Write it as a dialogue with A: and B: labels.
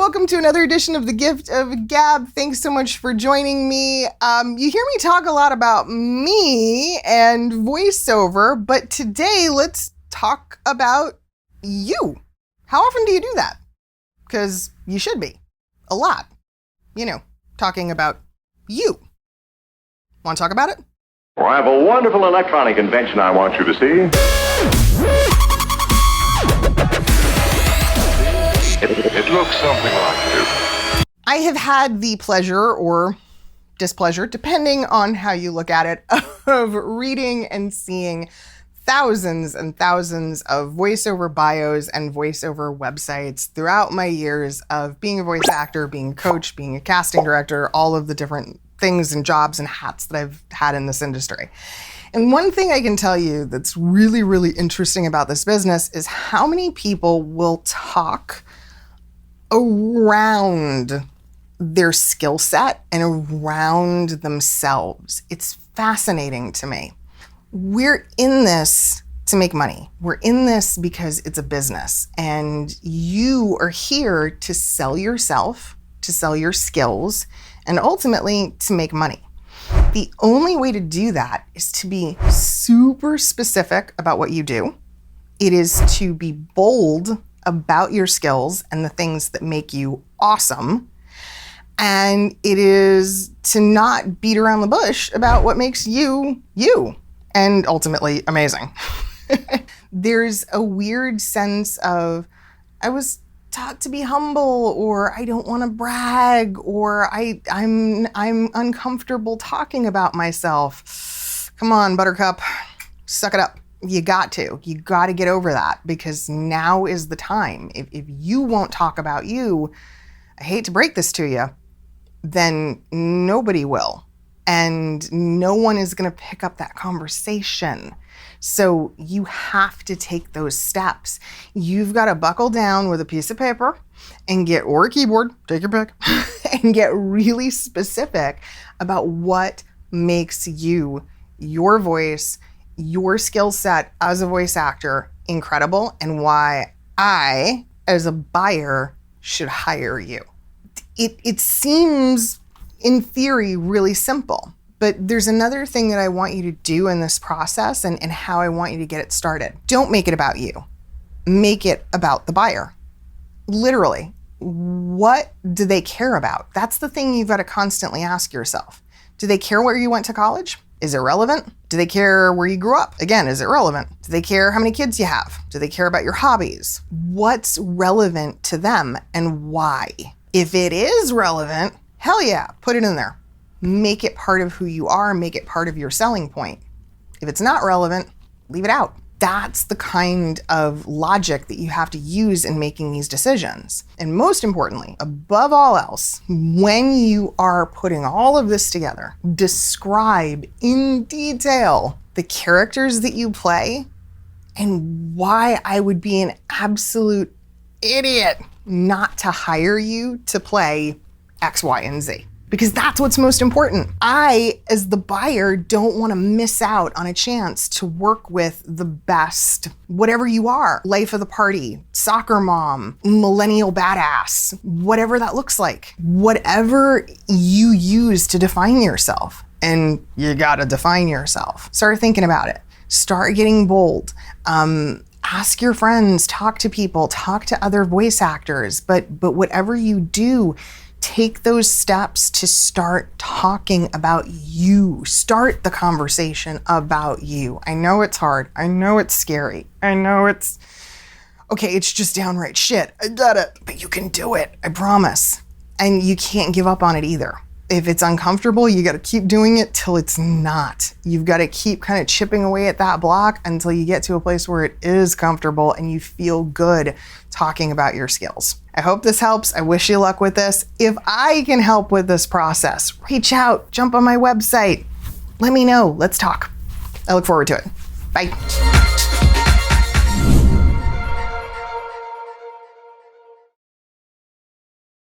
A: welcome to another edition of The Gift of Gab. Thanks so much for joining me. You hear me talk a lot about me and voiceover, but today let's talk about you. How often do you do that? Because you should be. A lot. Talking about you. Want to talk about it?
B: Well, I have a wonderful electronic invention I want you to see. It looks something like this.
A: I have had the pleasure or displeasure, depending on how you look at it, of reading and seeing thousands and thousands of voiceover bios and voiceover websites throughout my years of being a voice actor, being a coach, being a casting director, all of the different things and jobs and hats that I've had in this industry. And one thing I can tell you that's really, really interesting about this business is how many people will talk around their skill set and around themselves. It's fascinating to me. We're in this to make money. We're in this because it's a business, and you are here to sell yourself, to sell your skills, and ultimately to make money. The only way to do that is to be super specific about what you do. It is to be bold about your skills and the things that make you awesome. And it is to not beat around the bush about what makes you, you, and ultimately amazing. There's a weird sense of, I was taught to be humble, or I don't want to brag, or I'm uncomfortable talking about myself. Come on, Buttercup, suck it up. You got to get over that, because now is the time. If you won't talk about you, I hate to break this to you, then nobody will. And no one is going to pick up that conversation. So you have to take those steps. You've got to buckle down with a piece of paper or a keyboard, take your pick, and get really specific about what makes you, your voice, your skill set as a voice actor incredible, and why I, as a buyer, should hire you. It seems, in theory, really simple, but there's another thing that I want you to do in this process and how I want you to get it started. Don't make it about you. Make it about the buyer. Literally, what do they care about? That's the thing you've got to constantly ask yourself. Do they care where you went to college? Is it relevant? Do they care where you grew up? Again, is it relevant? Do they care how many kids you have? Do they care about your hobbies? What's relevant to them and why? If it is relevant, hell yeah, put it in there. Make it part of who you are, make it part of your selling point. If it's not relevant, leave it out. That's the kind of logic that you have to use in making these decisions. And most importantly, above all else, when you are putting all of this together, describe in detail the characters that you play and why I would be an absolute idiot not to hire you to play X, Y, and Z. Because that's what's most important. I, as the buyer, don't want to miss out on a chance to work with the best, whatever you are, life of the party, soccer mom, millennial badass, whatever that looks like. Whatever you use to define yourself, and you gotta define yourself. Start thinking about it. Start getting bold. Ask your friends, talk to people, talk to other voice actors, but whatever you do, take those steps to start talking about you. Start the conversation about you. I know it's hard. I know it's scary. I know it's just downright shit. I get it. But you can do it. I promise. And you can't give up on it either. If it's uncomfortable, you got to keep doing it till it's not. You've got to keep kind of chipping away at that block until you get to a place where it is comfortable and you feel good talking about your skills. I hope this helps. I wish you luck with this. If I can help with this process, reach out, jump on my website. Let me know. Let's talk. I look forward to it. Bye.